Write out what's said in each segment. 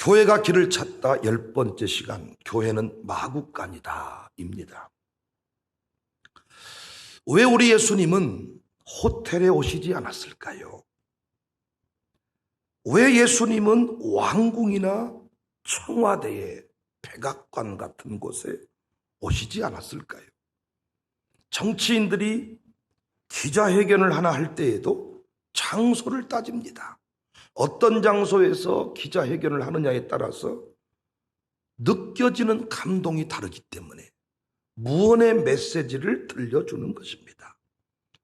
교회가 길을 찾다 10번째 시간, 교회는 마구간이다 입니다. 왜 우리 예수님은 호텔에 오시지 않았을까요? 왜 예수님은 왕궁이나 청와대에 백악관 같은 곳에 오시지 않았을까요? 정치인들이 기자회견을 하나 할 때에도 장소를 따집니다. 어떤 장소에서 기자회견을 하느냐에 따라서 느껴지는 감동이 다르기 때문에 무언의 메시지를 들려주는 것입니다.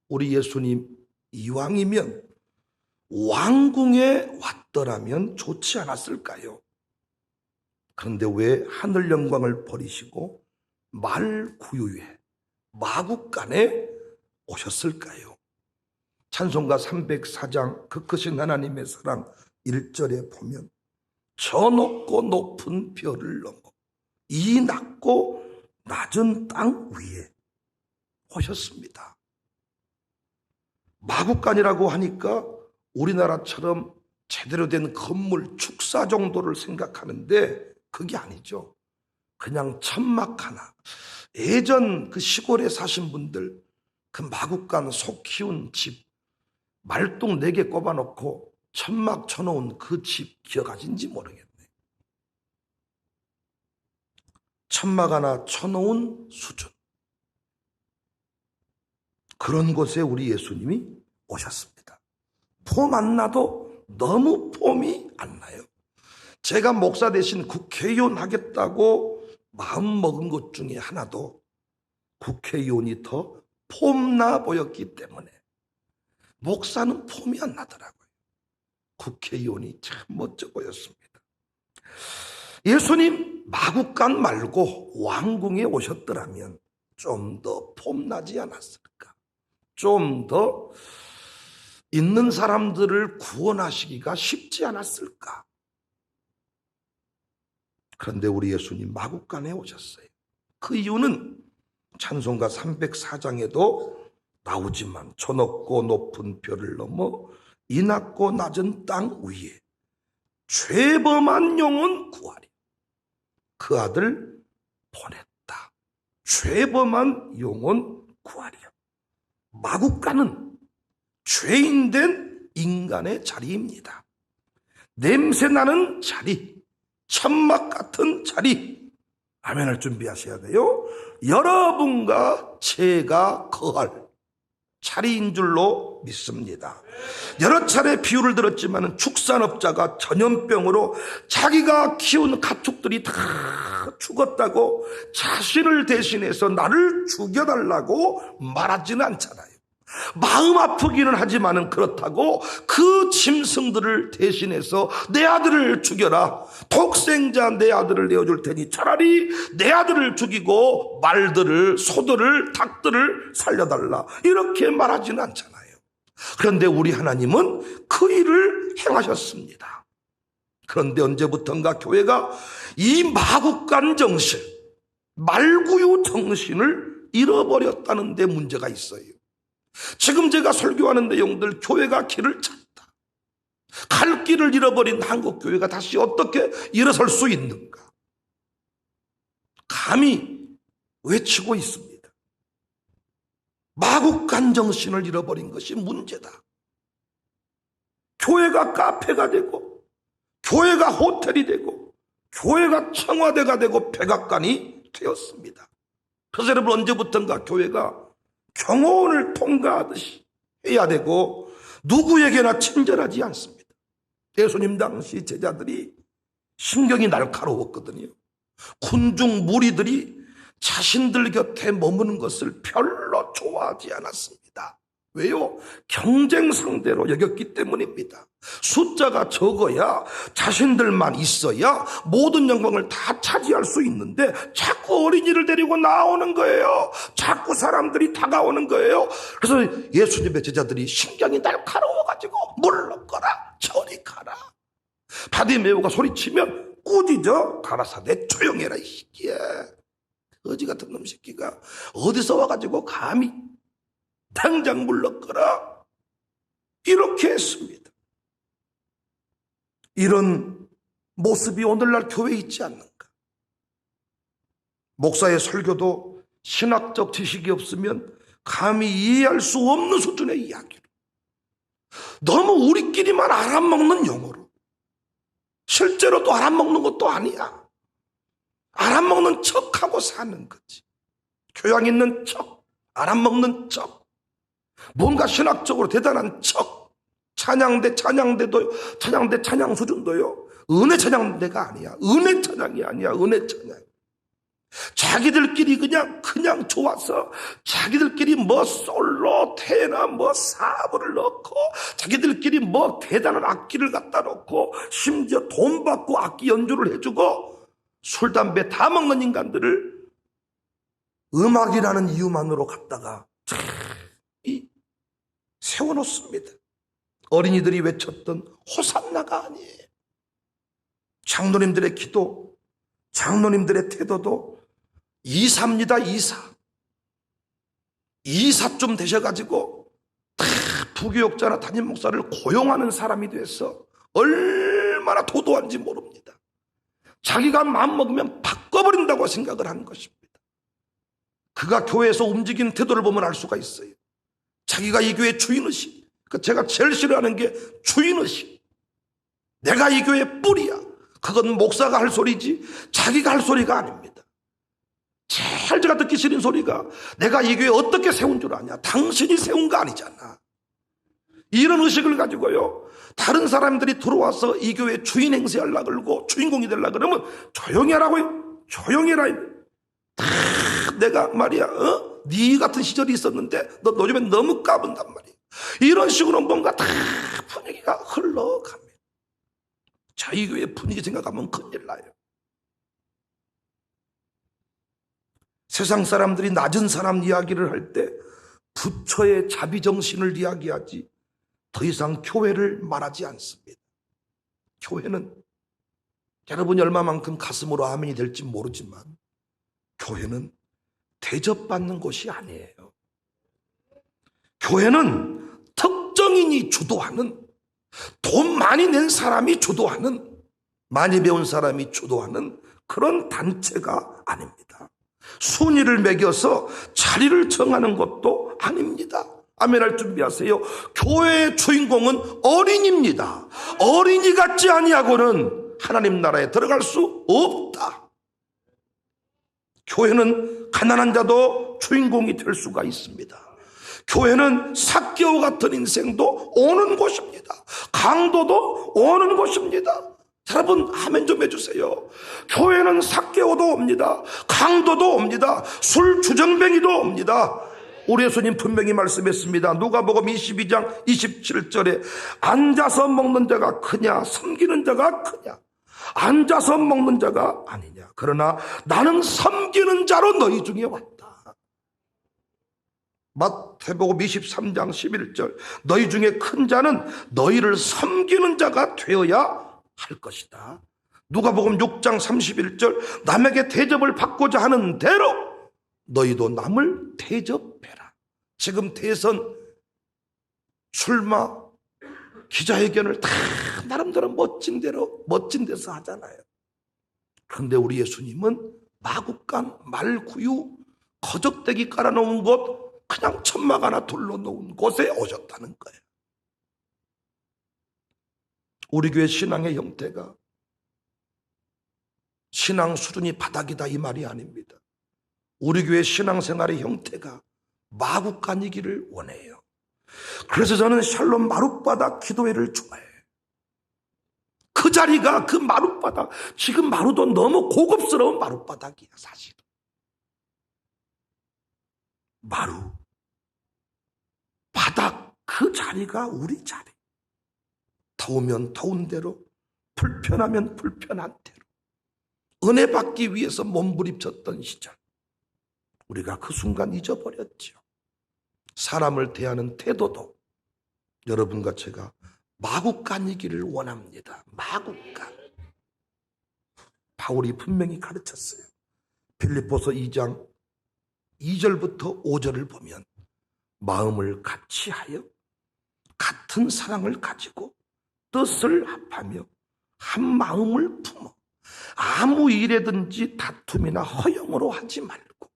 우리 예수님 이왕이면 왕궁에 왔더라면 좋지 않았을까요? 그런데 왜 하늘 영광을 버리시고 말구유에 마구간에 오셨을까요? 찬송가 304장 그 크신 하나님의 사랑 1절에 보면 저 높고 높은 별을 넘어 이 낮고 낮은 땅 위에 오셨습니다. 마구간이라고 하니까 우리나라처럼 제대로 된 건물 축사 정도를 생각하는데 그게 아니죠. 그냥 천막 하나. 예전 그 시골에 사신 분들 그 마구간 소 키운 집 말똥 4개 꼽아놓고 천막 쳐놓은 그 집 기억하신지 모르겠네. 천막 하나 쳐놓은 수준. 그런 곳에 우리 예수님이 오셨습니다. 폼 안 나도 너무 폼이 안 나요. 제가 목사 대신 국회의원 하겠다고 마음먹은 것 중에 하나도 국회의원이 더 폼나 보였기 때문에 목사는 폼이 안 나더라고요. 국회의원이 참 멋져 보였습니다. 예수님 마구간 말고 왕궁에 오셨더라면 좀 더 폼나지 않았을까? 좀 더 있는 사람들을 구원하시기가 쉽지 않았을까? 그런데 우리 예수님 마구간에 오셨어요. 그 이유는 찬송가 304장에도 나오지만 저 높고 높은 별을 넘어 이 낮고 낮은 땅 위에 죄범한 영혼 구하리. 그 아들 보냈다. 죄범한 영혼 구하리요. 마구간은 죄인된 인간의 자리입니다. 냄새나는 자리, 천막 같은 자리. 아멘을 준비하셔야 돼요. 여러분과 제가 거할 자리인 줄로 믿습니다. 여러 차례 비유를 들었지만 축산업자가 전염병으로 자기가 키운 가축들이 다 죽었다고 자신을 대신해서 나를 죽여달라고 말하지는 않잖아요. 마음 아프기는 하지만은 그렇다고 그 짐승들을 대신해서 내 아들을 죽여라. 독생자 내 아들을 내어줄 테니 차라리 내 아들을 죽이고 말들을, 소들을, 닭들을 살려달라. 이렇게 말하지는 않잖아요. 그런데 우리 하나님은 그 일을 행하셨습니다. 그런데 언제부턴가 교회가 이 마구간 정신, 말구유 정신을 잃어버렸다는 데 문제가 있어요. 지금 제가 설교하는 내용들 교회가 길을 찾다. 갈 길을 잃어버린 한국교회가 다시 어떻게 일어설 수 있는가? 감히 외치고 있습니다. 마구간 정신을 잃어버린 것이 문제다. 교회가 카페가 되고 교회가 호텔이 되고 교회가 청와대가 되고 백악관이 되었습니다. 그래서 여러분 언제부턴가 교회가 경호원을 통과하듯이 해야 되고 누구에게나 친절하지 않습니다. 예수님 당시 제자들이 신경이 날카로웠거든요. 군중 무리들이 자신들 곁에 머무는 것을 별로 좋아하지 않았습니다. 왜요? 경쟁 상대로 여겼기 때문입니다. 숫자가 적어야 자신들만 있어야 모든 영광을 다 차지할 수 있는데 자꾸 어린이를 데리고 나오는 거예요. 자꾸 사람들이 다가오는 거예요. 그래서 예수님의 제자들이 신경이 날카로워가지고 물러거라, 저리 가라. 바디메오가 소리치면 꾸짖어 가라사대 조용해라 이 새끼야. 거지 같은 놈 새끼가 어디서 와가지고 감히 당장 물러거라 이렇게 했습니다. 이런 모습이 오늘날 교회에 있지 않는가? 목사의 설교도 신학적 지식이 없으면 감히 이해할 수 없는 수준의 이야기로, 너무 우리끼리만 알아먹는 용어로, 실제로 또 알아먹는 것도 아니야. 알아먹는 척하고 사는 거지. 교양 있는 척, 알아먹는 척, 뭔가 신학적으로 대단한 척, 찬양대 찬양 수준도요, 은혜 찬양대가 아니야. 은혜 찬양이 아니야. 은혜 찬양. 자기들끼리 그냥 좋아서 자기들끼리 뭐 솔로 테나 뭐 사부를 넣고, 자기들끼리 뭐 대단한 악기를 갖다 놓고, 심지어 돈 받고 악기 연주를 해주고, 술 담배 다 먹는 인간들을 음악이라는 이유만으로 갖다가 세워놓습니다. 어린이들이 외쳤던 호산나가 아니에요. 장로님들의 기도, 장로님들의 태도도 이사입니다. 이사쯤 되셔가지고 다 부교육자나 담임 목사를 고용하는 사람이 돼서 얼마나 도도한지 모릅니다. 자기가 마음먹으면 바꿔버린다고 생각을 하는 것입니다. 그가 교회에서 움직이는 태도를 보면 알 수가 있어요. 자기가 이 교회의 주인의식, 제가 제일 싫어하는 게 주인의식. 내가 이 교회의 뿌리야. 그건 목사가 할 소리지 자기가 할 소리가 아닙니다. 제일 제가 듣기 싫은 소리가, 내가 이 교회 어떻게 세운 줄 아냐? 당신이 세운 거 아니잖아. 이런 의식을 가지고요, 다른 사람들이 들어와서 이 교회 주인 행세하려고 그러고 주인공이 되려고 그러면 조용히 하라고요. 조용히 해라. 다 내가 말이야, 네 같은 시절이 있었는데 너 요즘엔 너무 까분단 말이야. 이런 식으로 뭔가 다 분위기가 흘러갑니다. 저희 교회 분위기 생각하면 큰일 나요. 세상 사람들이 낮은 사람 이야기를 할 때 부처의 자비정신을 이야기하지 더 이상 교회를 말하지 않습니다. 교회는, 여러분이 얼마만큼 가슴으로 아멘이 될지 모르지만, 교회는 대접받는 곳이 아니에요. 교회는 특정인이 주도하는, 돈 많이 낸 사람이 주도하는, 많이 배운 사람이 주도하는 그런 단체가 아닙니다. 순위를 매겨서 자리를 정하는 것도 아닙니다. 아멘할 준비하세요. 교회의 주인공은 어린이입니다. 어린이 같지 아니하고는 하나님 나라에 들어갈 수 없다. 교회는 가난한 자도 주인공이 될 수가 있습니다. 교회는 삭개오 같은 인생도 오는 곳입니다. 강도도 오는 곳입니다. 여러분 아멘 좀 해주세요. 교회는 삭개오도 옵니다. 강도도 옵니다. 술 주정뱅이도 옵니다. 우리 예수님 분명히 말씀했습니다. 누가복음 22장 27절에 앉아서 먹는 자가 크냐 섬기는 자가 크냐, 앉아서 먹는 자가 아니냐, 그러나 나는 섬기는 자로 너희 중에 왔다. 마태복음 23장 11절 너희 중에 큰 자는 너희를 섬기는 자가 되어야 할 것이다. 누가복음 6장 31절 남에게 대접을 받고자 하는 대로 너희도 남을 대접해라. 지금 대선 출마 기자회견을 다 나름대로 멋진 데서 하잖아요. 그런데 우리 예수님은 마국간, 말구유, 거적대기 깔아놓은 곳, 그냥 천막 하나 둘러놓은 곳에 오셨다는 거예요. 우리 교회 신앙의 형태가 신앙 수준이 바닥이다 이 말이 아닙니다. 우리 교회 신앙생활의 형태가 마국간이기를 원해요. 그래서 저는 샬롬 마룻바닥 기도회를 좋아해요. 그 자리가, 그 마룻바닥, 지금 마루도 너무 고급스러운 마룻바닥이야 사실. 마루, 바닥, 그 자리가 우리 자리. 더우면 더운 대로, 불편하면 불편한 대로 은혜 받기 위해서 몸부림쳤던 시절, 우리가 그 순간 잊어버렸죠. 사람을 대하는 태도도 여러분과 제가 마국간이기를 원합니다. 마국간. 바울이 분명히 가르쳤어요. 빌립보서 2장 2절부터 5절을 보면 마음을 같이하여 같은 사랑을 가지고 뜻을 합하며 한 마음을 품어 아무 일에든지 다툼이나 허영으로 하지 말고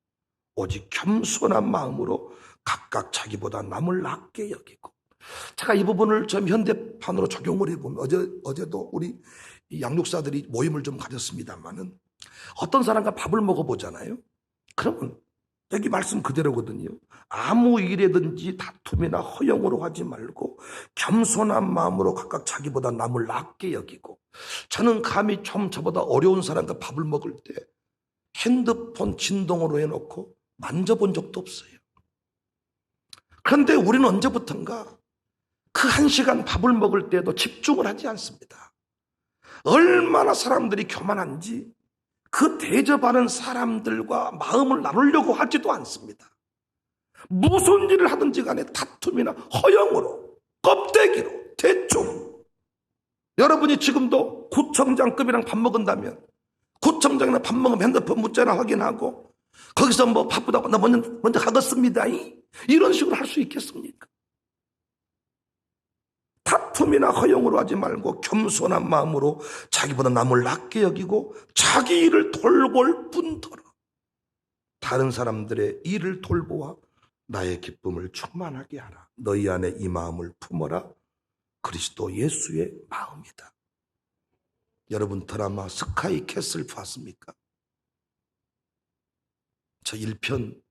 오직 겸손한 마음으로 각각 자기보다 남을 낫게 여기고. 제가 이 부분을 좀 현대판으로 적용을 해보면 어제도 우리 양육사들이 모임을 좀 가졌습니다만은 어떤 사람과 밥을 먹어보잖아요. 그러면 여기 말씀 그대로거든요. 아무 일에든지 다툼이나 허영으로 하지 말고 겸손한 마음으로 각각 자기보다 남을 낫게 여기고. 저는 감히 좀 저보다 어려운 사람과 밥을 먹을 때 핸드폰 진동으로 해놓고 만져본 적도 없어요. 그런데 우리는 언제부턴가 그 1시간 밥을 먹을 때도 집중을 하지 않습니다. 얼마나 사람들이 교만한지 그 대접하는 사람들과 마음을 나누려고 하지도 않습니다. 무슨 일을 하든지 간에 다툼이나 허영으로, 껍데기로, 대충. 여러분이 지금도 구청장급이랑 밥 먹은다면 구청장이랑 밥 먹으면 핸드폰 문자나 확인하고 거기서 뭐 바쁘다고 나 먼저 가겠습니다. 이런 식으로 할 수 있겠습니까? 다툼이나 허영으로 하지 말고 겸손한 마음으로 자기보다 남을 낫게 여기고 자기 일을 돌볼 뿐더러 다른 사람들의 일을 돌보아 나의 기쁨을 충만하게 하라. 너희 안에 이 마음을 품어라. 그리스도 예수의 마음이다. 여러분 드라마 스카이 캐슬 봤습니까? 저 1편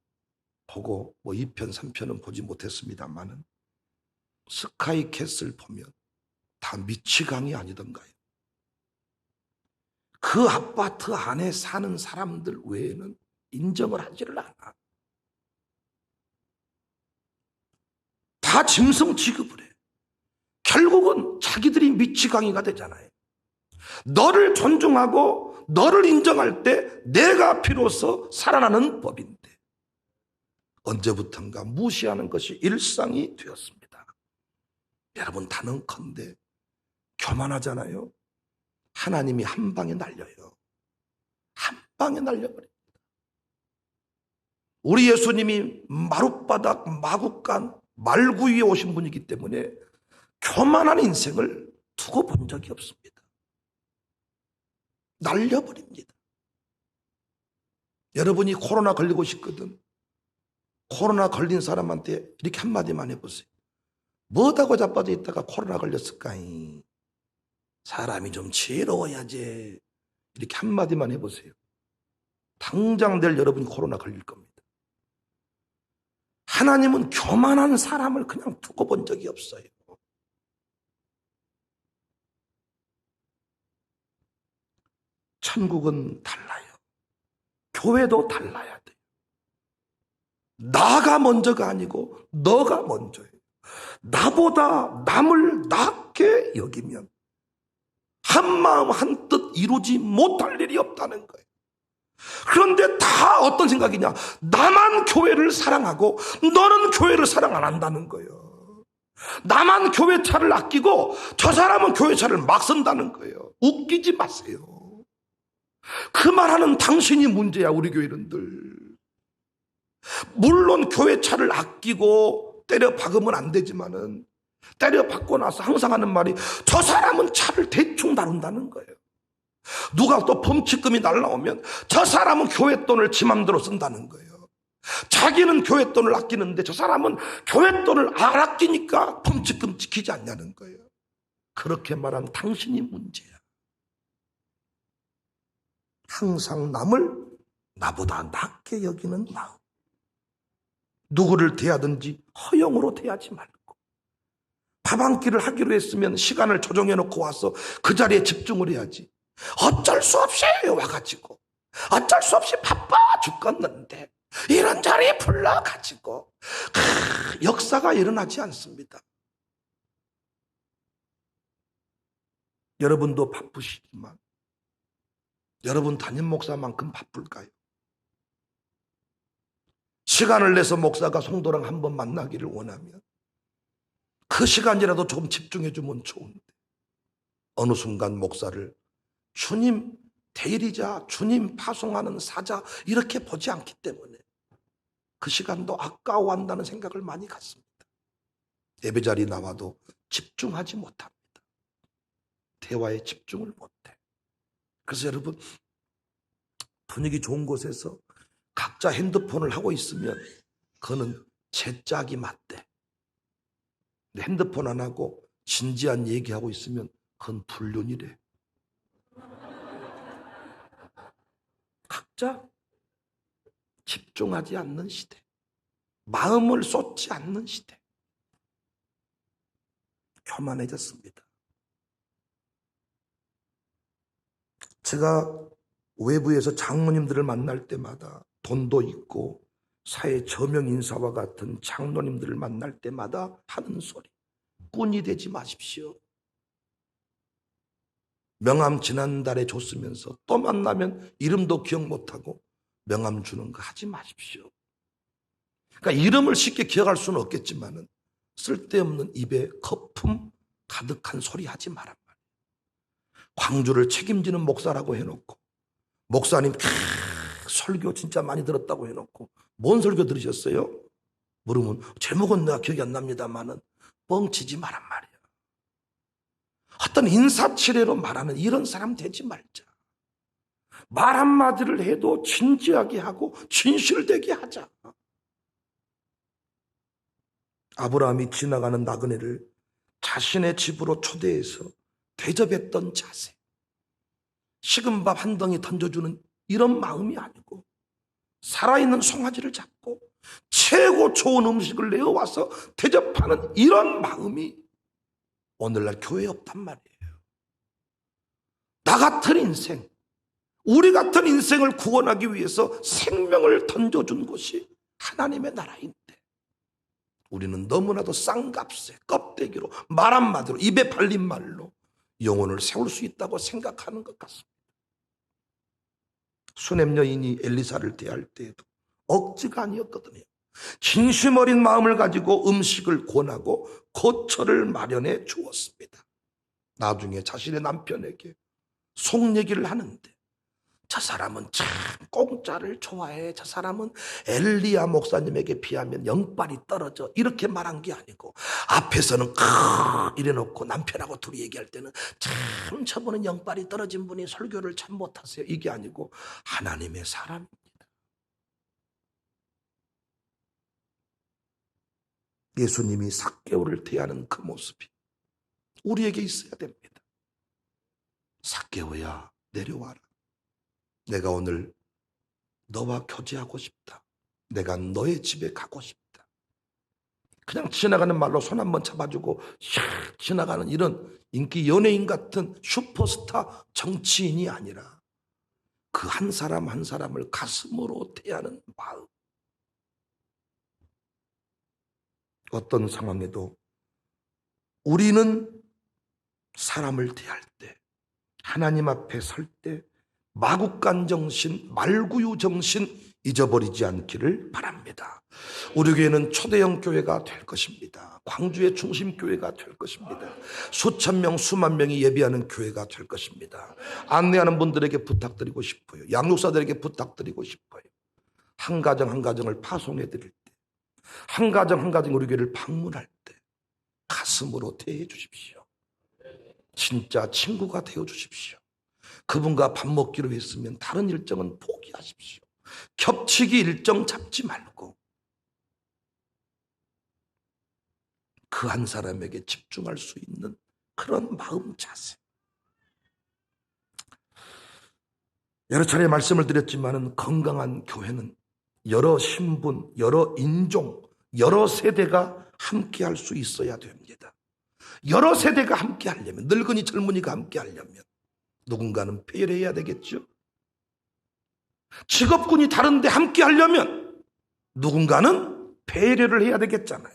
보고 뭐 2편, 3편은 보지 못했습니다만은 스카이 캐슬 보면 다 미치광이 아니던가요? 그 아파트 안에 사는 사람들 외에는 인정을 하지를 않아. 다 짐승 취급을 해. 결국은 자기들이 미치광이가 되잖아요. 너를 존중하고 너를 인정할 때 내가 비로소 살아나는 법인데 언제부턴가 무시하는 것이 일상이 되었습니다. 여러분 단언컨대 교만하잖아요. 하나님이 한 방에 날려요. 한 방에 날려버립니다. 우리 예수님이 마룻바닥 마구간 말구 위에 오신 분이기 때문에 교만한 인생을 두고 본 적이 없습니다. 날려버립니다. 여러분이 코로나 걸리고 싶거든. 코로나 걸린 사람한테 이렇게 한마디만 해보세요. 뭐다고 자빠져 있다가 코로나 걸렸을까? 사람이 좀 지혜로워야지. 이렇게 한마디만 해보세요. 당장 내일 여러분이 코로나 걸릴 겁니다. 하나님은 교만한 사람을 그냥 두고 본 적이 없어요. 천국은 달라요. 교회도 달라야 돼요. 나가 먼저가 아니고 너가 먼저예요. 나보다 남을 낫게 여기면 한마음 한뜻 이루지 못할 일이 없다는 거예요. 그런데 다 어떤 생각이냐? 나만 교회를 사랑하고 너는 교회를 사랑 안 한다는 거예요. 나만 교회 차를 아끼고 저 사람은 교회 차를 막 쓴다는 거예요. 웃기지 마세요. 그 말하는 당신이 문제야. 우리 교회는들 물론 교회 차를 아끼고 때려 박으면 안 되지만은 때려 박고 나서 항상 하는 말이 저 사람은 차를 대충 다룬다는 거예요. 누가 또 범칙금이 날라오면 저 사람은 교회 돈을 지 맘대로 쓴다는 거예요. 자기는 교회 돈을 아끼는데 저 사람은 교회 돈을 안 아끼니까 범칙금 지키지 않냐는 거예요. 그렇게 말한 당신이 문제야. 항상 남을 나보다 낫게 여기는 마음. 누구를 대하든지 허영으로 대하지 말고 밥 한 끼를 하기로 했으면 시간을 조정해 놓고 와서 그 자리에 집중을 해야지. 어쩔 수 없이 와가지고 어쩔 수 없이 바빠 죽겠는데 이런 자리에 불러가지고 역사가 일어나지 않습니다. 여러분도 바쁘시지만 여러분 담임 목사만큼 바쁠까요? 시간을 내서 목사가 성도랑 한번 만나기를 원하면 그 시간이라도 조금 집중해 주면 좋은데 어느 순간 목사를 주님 대리자, 주님 파송하는 사자 이렇게 보지 않기 때문에 그 시간도 아까워한다는 생각을 많이 갖습니다. 예배자리 나와도 집중하지 못합니다. 대화에 집중을 못해. 그래서 여러분, 분위기 좋은 곳에서 각자 핸드폰을 하고 있으면 그거는 제 짝이 맞대. 근데 핸드폰 안 하고 진지한 얘기하고 있으면 그건 불륜이래. 각자 집중하지 않는 시대, 마음을 쏟지 않는 시대, 교만해졌습니다. 제가 외부에서 장로님들을 만날 때마다 돈도 있고 사회 저명 인사와 같은 장로님들을 만날 때마다 하는 소리, 꾼이 되지 마십시오. 명함 지난달에 줬으면서 또 만나면 이름도 기억 못하고 명함 주는 거 하지 마십시오. 그러니까 이름을 쉽게 기억할 수는 없겠지만은 쓸데없는 입에 거품 가득한 소리 하지 말란 말이에요. 광주를 책임지는 목사라고 해놓고 목사님 설교 진짜 많이 들었다고 해놓고 뭔 설교 들으셨어요? 물으면 제목은 내가 기억이 안 납니다만은 뻥치지 말란 말이에요. 어떤 인사치레로 말하는 이런 사람 되지 말자. 말 한마디를 해도 진지하게 하고 진실되게 하자. 아브라함이 지나가는 나그네를 자신의 집으로 초대해서 대접했던 자세, 식은 밥 한 덩이 던져주는 이런 마음이 아니고 살아있는 송아지를 잡고 최고 좋은 음식을 내어와서 대접하는 이런 마음이 오늘날 교회에 없단 말이에요. 나 같은 인생, 우리 같은 인생을 구원하기 위해서 생명을 던져준 것이 하나님의 나라인데 우리는 너무나도 쌍값에 껍데기로 말 한마디로 입에 발린 말로 영혼을 세울 수 있다고 생각하는 것 같습니다. 수냄 여인이 엘리사를 대할 때에도 억지가 아니었거든요. 진심 어린 마음을 가지고 음식을 권하고 거처를 마련해 주었습니다. 나중에 자신의 남편에게 속 얘기를 하는데 저 사람은 참 공짜를 좋아해. 저 사람은 엘리야 목사님에게 비하면 영빨이 떨어져. 이렇게 말한 게 아니고 앞에서는 이래놓고 남편하고 둘이 얘기할 때는 참 저분은 영빨이 떨어진 분이 설교를 참 못하세요. 이게 아니고 하나님의 사람입니다. 예수님이 삭개오를 대하는 그 모습이 우리에게 있어야 됩니다. 삭개오야 내려와라. 내가 오늘 너와 교제하고 싶다. 내가 너의 집에 가고 싶다. 그냥 지나가는 말로 손 한번 잡아주고 샥 지나가는 이런 인기 연예인 같은 슈퍼스타 정치인이 아니라 그 한 사람 한 사람을 가슴으로 대하는 마음. 어떤 상황에도 우리는 사람을 대할 때, 하나님 앞에 설 때 마국간 정신, 말구유 정신 잊어버리지 않기를 바랍니다. 우리 교회는 초대형 교회가 될 것입니다. 광주의 중심 교회가 될 것입니다. 수천 명, 수만 명이 예배하는 교회가 될 것입니다. 안내하는 분들에게 부탁드리고 싶어요. 양육사들에게 부탁드리고 싶어요. 한 가정 한 가정을 파송해 드릴 때, 한 가정 한 가정 우리 교회를 방문할 때 가슴으로 대해 주십시오. 진짜 친구가 되어 주십시오. 그분과 밥 먹기로 했으면 다른 일정은 포기하십시오. 겹치기 일정 잡지 말고 그 한 사람에게 집중할 수 있는 그런 마음 자세. 여러 차례 말씀을 드렸지만은 건강한 교회는 여러 신분, 여러 인종, 여러 세대가 함께 할 수 있어야 됩니다. 여러 세대가 함께 하려면, 늙은이 젊은이가 함께 하려면 누군가는 폐혈해야 되겠죠. 직업군이 다른데 함께 하려면 누군가는 배려를 해야 되겠잖아요.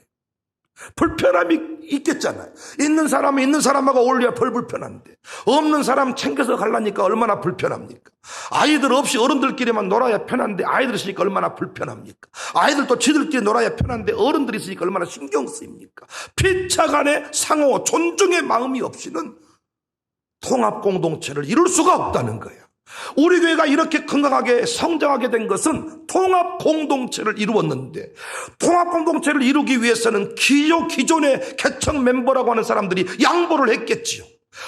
불편함이 있겠잖아요. 있는 사람은 있는 사람하고 어울려야 덜 불편한데 없는 사람 챙겨서 가려니까 얼마나 불편합니까? 아이들 없이 어른들끼리만 놀아야 편한데 아이들 있으니까 얼마나 불편합니까? 아이들도 지들끼리 놀아야 편한데 어른들이 있으니까 얼마나 신경 쓰입니까? 피차 간의 상호 존중의 마음이 없이는 통합 공동체를 이룰 수가 없다는 거예요. 우리 교회가 이렇게 건강하게 성장하게 된 것은 통합 공동체를 이루었는데, 통합 공동체를 이루기 위해서는 기존의 개척 멤버라고 하는 사람들이 양보를 했겠지요.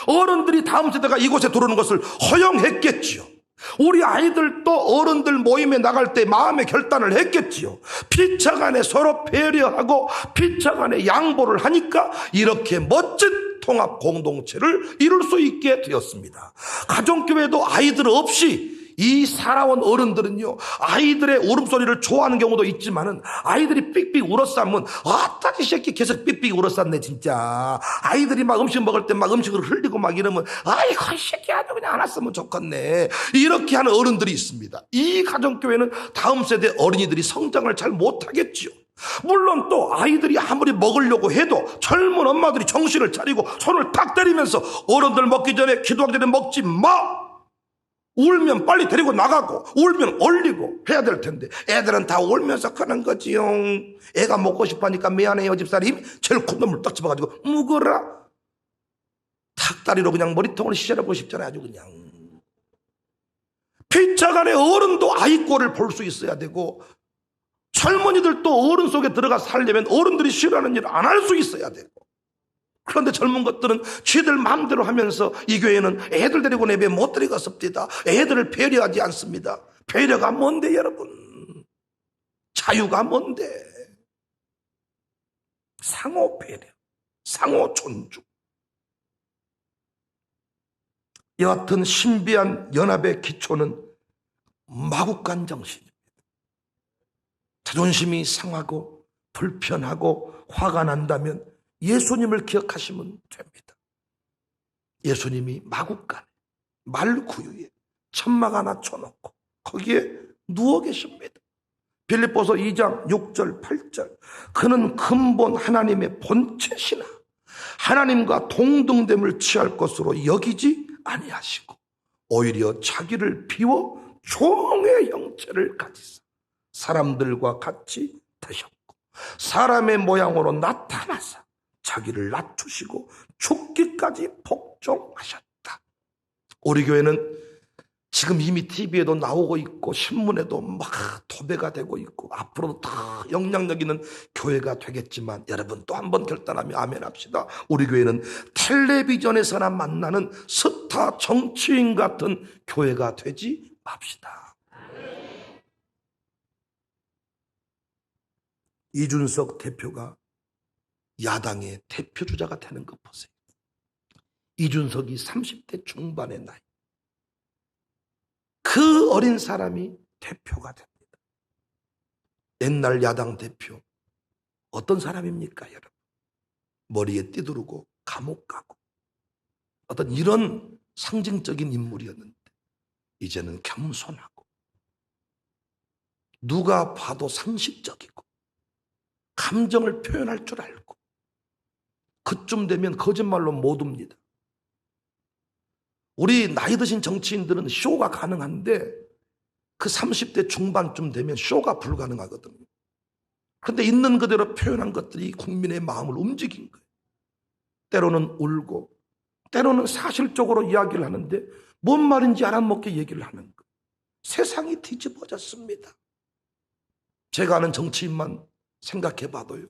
어른들이 다음 세대가 이곳에 들어오는 것을 허용했겠지요. 우리 아이들도 어른들 모임에 나갈 때 마음의 결단을 했겠지요. 피차간에 서로 배려하고 피차간에 양보를 하니까 이렇게 멋진 통합 공동체를 이룰 수 있게 되었습니다. 가정교회도 아이들 없이 이 살아온 어른들은요, 아이들의 울음소리를 좋아하는 경우도 있지만은 아이들이 삑삑 울었으면 아따 이 새끼 계속 삑삑 울었었네 진짜. 아이들이 막 음식 먹을 때 막 음식을 흘리고 막 이러면 아이고 이 새끼 아주 그냥 안 왔으면 좋겠네, 이렇게 하는 어른들이 있습니다. 이 가정교회는 다음 세대 어린이들이 성장을 잘 못하겠지요. 물론 또 아이들이 아무리 먹으려고 해도 젊은 엄마들이 정신을 차리고 손을 탁 때리면서 어른들 먹기 전에 기도하기 전에 먹지 마, 울면 빨리 데리고 나가고 울면 얼리고 해야 될 텐데 애들은 다 울면서 하는 거지요. 애가 먹고 싶으니까 미안해요 집사님, 제일 큰 놈을 딱 집어가지고 묵어라, 탁다리로 그냥 머리통을 씻어내고 싶잖아요. 아주 그냥. 피차간의 어른도 아이 꼴을 볼 수 있어야 되고, 젊은이들도 어른 속에 들어가 살려면 어른들이 싫어하는 일을 안 할 수 있어야 되고, 그런데 젊은 것들은 쥐들 마음대로 하면서 이 교회는 애들 데리고 예배 못 들어갔습니다. 애들을 배려하지 않습니다. 배려가 뭔데 여러분? 자유가 뭔데? 상호 배려, 상호 존중. 여하튼 신비한 연합의 기초는 마국간 정신입니다. 자존심이 상하고 불편하고 화가 난다면 예수님을 기억하시면 됩니다. 예수님이 마국간에 말구유에 천막 하나 쳐놓고 거기에 누워 계십니다. 빌립보서 2장 6절 8절, 그는 근본 하나님의 본체시나 하나님과 동등됨을 취할 것으로 여기지 아니하시고 오히려 자기를 비워 종의 형체를 가지사 사람들과 같이 되셨고 사람의 모양으로 나타나사 자기를 낮추시고 죽기까지 복종하셨다. 우리 교회는 지금 이미 TV에도 나오고 있고 신문에도 막 도배가 되고 있고 앞으로도 다 영향력 있는 교회가 되겠지만, 여러분 또 한 번 결단하며 아멘 합시다. 우리 교회는 텔레비전에서나 만나는 스타 정치인 같은 교회가 되지 맙시다. 이준석 대표가 야당의 대표주자가 되는 것 보세요. 이준석이 30대 중반의 나이, 그 어린 사람이 대표가 됩니다. 옛날 야당 대표 어떤 사람입니까 여러분? 머리에 띠두르고 감옥 가고 어떤 이런 상징적인 인물이었는데 이제는 겸손하고 누가 봐도 상식적이고 감정을 표현할 줄 알고, 그쯤 되면 거짓말로 못 옵니다. 우리 나이 드신 정치인들은 쇼가 가능한데 그 30대 중반쯤 되면 쇼가 불가능하거든요. 그런데 있는 그대로 표현한 것들이 국민의 마음을 움직인 거예요. 때로는 울고 때로는 사실적으로 이야기를 하는데 뭔 말인지 알아먹게 얘기를 하는 거예요. 세상이 뒤집어졌습니다. 제가 아는 정치인만 생각해봐도요,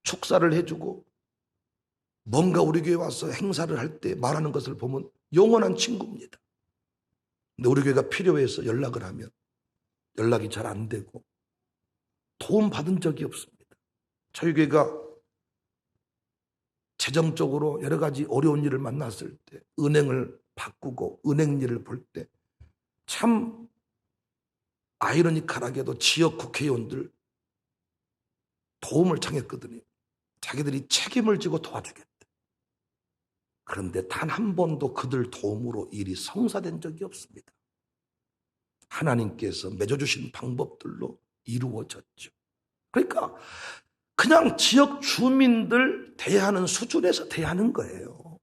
축사를 해주고 뭔가 우리 교회 와서 행사를 할 때 말하는 것을 보면 영원한 친구입니다. 근데 우리 교회가 필요해서 연락을 하면 연락이 잘 안 되고 도움 받은 적이 없습니다. 저희 교회가 재정적으로 여러 가지 어려운 일을 만났을 때 은행을 바꾸고 은행 일을 볼 때 참 아이러니컬하게도 지역 국회의원들 도움을 청했거든요. 자기들이 책임을 지고 도와주겠다. 그런데 단 한 번도 그들 도움으로 일이 성사된 적이 없습니다. 하나님께서 맺어주신 방법들로 이루어졌죠. 그러니까 그냥 지역 주민들 대하는 수준에서 대하는 거예요.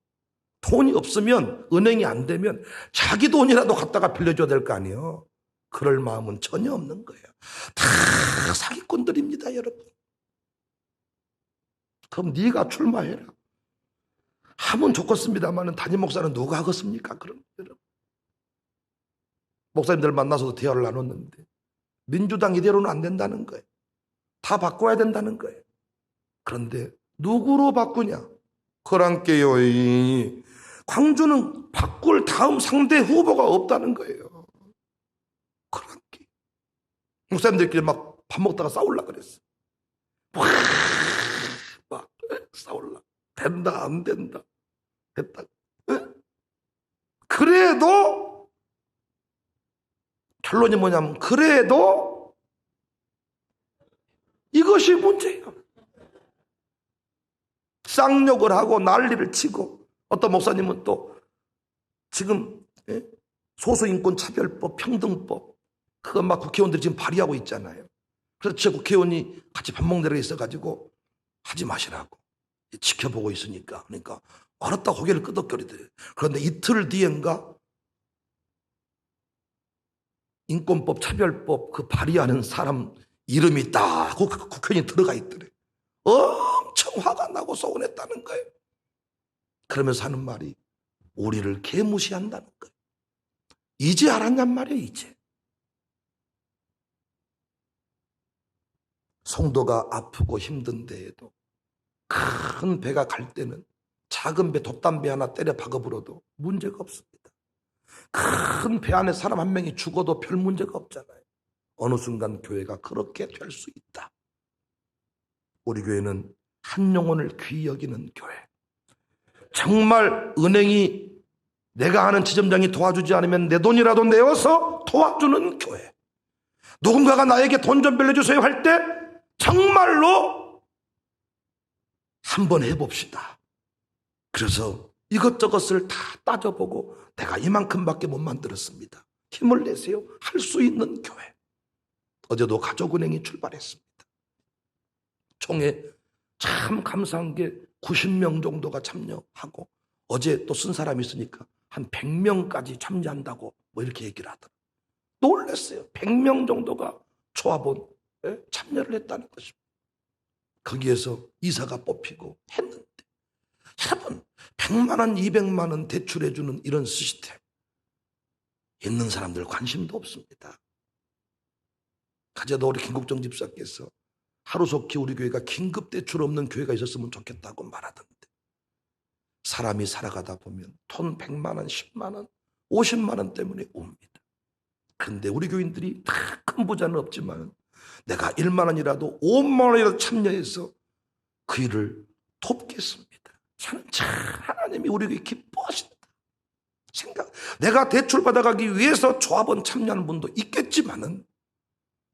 돈이 없으면, 은행이 안 되면 자기 돈이라도 갖다가 빌려줘야 될 거 아니에요. 그럴 마음은 전혀 없는 거예요. 다 사기꾼들입니다, 여러분. 그럼 네가 출마해라 하면 좋겠습니다만 담임 목사는 누가 하겠습니까? 그럼 여러분, 목사님들 만나서도 대화를 나눴는데 민주당 이대로는 안 된다는 거예요. 다 바꿔야 된다는 거예요. 그런데 누구로 바꾸냐? 그랑께요. 광주는 바꿀 다음 상대 후보가 없다는 거예요. 그런 게 목사님들끼리 막 밥 먹다가 싸울라 그랬어. 막 싸울라. 된다 안 된다. 됐다. 그래도 결론이 뭐냐면 그래도 이것이 문제예요. 쌍욕을 하고 난리를 치고 어떤 목사님은 또 지금 소수인권 차별법 평등법 그거 막 국회의원들이 지금 발의하고 있잖아요. 그래서 제 국회의원이 같이 밥 먹는 데가 있어가지고 하지 마시라고 지켜보고 있으니까 그러니까 알았다 고개를 끄덕거리대. 그런데 이틀 뒤엔가 인권법 차별법 그 발의하는 사람 이름이 딱 국회의원이 들어가 있더래. 엄청 화가 나고 서운했다는 거예요. 그러면서 하는 말이 우리를 개무시한다는 거예요. 이제 알았냔 말이에요. 이제 성도가 아프고 힘든 데에도 큰 배가 갈 때는 작은 배 돛담배 하나 때려 박아 불어도 문제가 없습니다. 큰 배 안에 사람 한 명이 죽어도 별 문제가 없잖아요. 어느 순간 교회가 그렇게 될 수 있다. 우리 교회는 한 영혼을 귀히 여기는 교회. 정말 은행이 내가 아는 지점장이 도와주지 않으면 내 돈이라도 내어서 도와주는 교회. 누군가가 나에게 돈 좀 빌려주세요 할 때 정말로 한번 해봅시다. 그래서 이것저것을 다 따져보고 내가 이만큼밖에 못 만들었습니다. 힘을 내세요. 할 수 있는 교회. 어제도 가족은행이 출발했습니다. 총회 참 감사한 게 90명 정도가 참여하고 어제 또 쓴 사람이 있으니까 한 100명까지 참여한다고 뭐 이렇게 얘기를 하더라고요. 놀랐어요. 100명 정도가 조합원 참여를 했다는 것입니다. 거기에서 이사가 뽑히고 했는데 여러분 100만 원 200만 원 대출해주는 이런 시스템 있는 사람들 관심도 없습니다. 가제도 우리 김국정 집사께서 하루속히 우리 교회가 긴급 대출 없는 교회가 있었으면 좋겠다고 말하던데 사람이 살아가다 보면 돈 100만 원 10만 원 50만 원 때문에 옵니다. 그런데 우리 교인들이 다 큰 부자는 없지만 내가 1만 원이라도 5만 원이라도 참여해서 그 일을 돕겠습니다. 저는 참 하나님이 우리 교회 기뻐하신다 생각. 내가 대출 받아가기 위해서 조합원 참여하는 분도 있겠지만은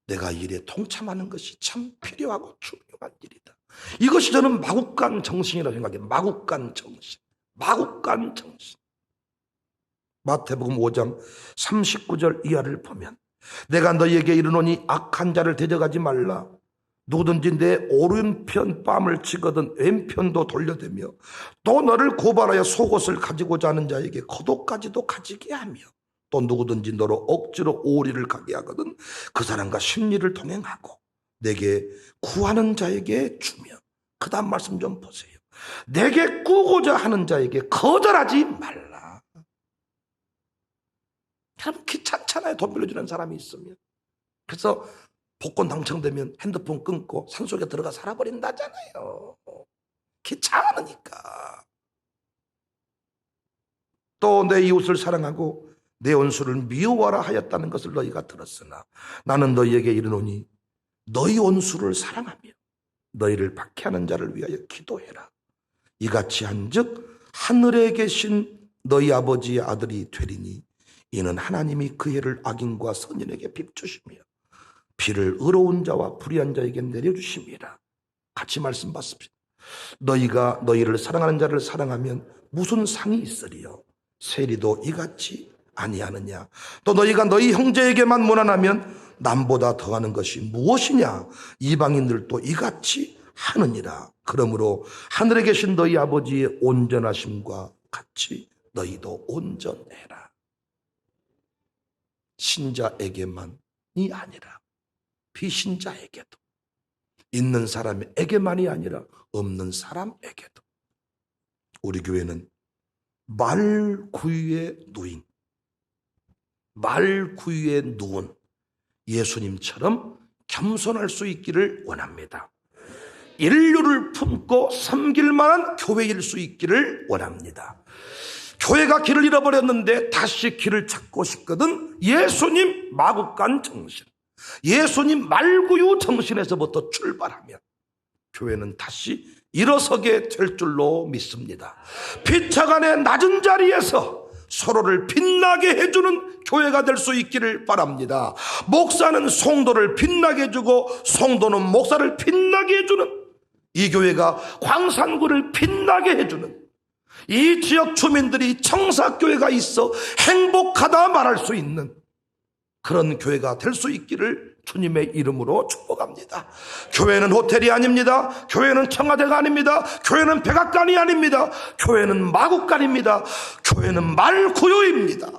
내가 일에 동참하는 것이 참 필요하고 중요한 일이다. 이것이 저는 마국간 정신이라고 생각해요. 마국간 정신. 마국간 정신. 마태복음 5장 39절 이하를 보면 내가 너희에게 이르노니 악한 자를 대적하지 말라. 누구든지 내 오른편 뺨을 치거든 왼편도 돌려대며 또 너를 고발하여 속옷을 가지고자 하는 자에게 겉옷까지도 가지게 하며 또 누구든지 너로 억지로 오리를 가게 하거든 그 사람과 심리를 동행하고 내게 구하는 자에게 주며. 그 다음 말씀 좀 보세요. 내게 꾸고자 하는 자에게 거절하지 말라. 참 귀찮잖아요. 돈 빌려주는 사람이 있으면. 그래서 복권 당첨되면 핸드폰 끊고 산속에 들어가 살아버린다잖아요. 귀찮으니까. 또 내 이웃을 사랑하고 내 원수를 미워하라 하였다는 것을 너희가 들었으나 나는 너희에게 이르노니 너희 원수를 사랑하며 너희를 박해하는 자를 위하여 기도해라. 이같이 한즉 하늘에 계신 너희 아버지의 아들이 되리니 이는 하나님이 그 해를 악인과 선인에게 비추시며 비를 의로운 자와 불의한 자에게 내려주심이라. 같이 말씀 받습니다. 너희가 너희를 사랑하는 자를 사랑하면 무슨 상이 있으리요? 세리도 이같이 아니하느냐? 또 너희가 너희 형제에게만 무난하면 남보다 더하는 것이 무엇이냐? 이방인들도 이같이 하느니라. 그러므로 하늘에 계신 너희 아버지의 온전하심과 같이 너희도 온전해라. 신자에게만이 아니라 비신자에게도, 있는 사람에게만이 아니라 없는 사람에게도. 우리 교회는 말구유에 누인, 말구유에 누운 예수님처럼 겸손할 수 있기를 원합니다. 인류를 품고 섬길 만한 교회일 수 있기를 원합니다. 교회가 길을 잃어버렸는데 다시 길을 찾고 싶거든. 예수님 마국간 정신, 예수님 말구유 정신에서부터 출발하면 교회는 다시 일어서게 될 줄로 믿습니다. 피차간의 낮은 자리에서 서로를 빛나게 해주는 교회가 될 수 있기를 바랍니다. 목사는 성도를 빛나게 해주고 성도는 목사를 빛나게 해주는, 이 교회가 광산구를 빛나게 해주는, 이 지역 주민들이 청사교회가 있어 행복하다 말할 수 있는 그런 교회가 될 수 있기를 주님의 이름으로 축복합니다. 교회는 호텔이 아닙니다. 교회는 청와대가 아닙니다. 교회는 백악관이 아닙니다. 교회는 마국간입니다. 교회는 말구유입니다.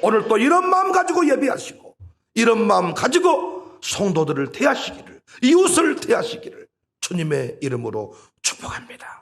오늘 또 이런 마음 가지고 예배하시고 이런 마음 가지고 성도들을 대하시기를, 이웃을 대하시기를 주님의 이름으로 축복합니다.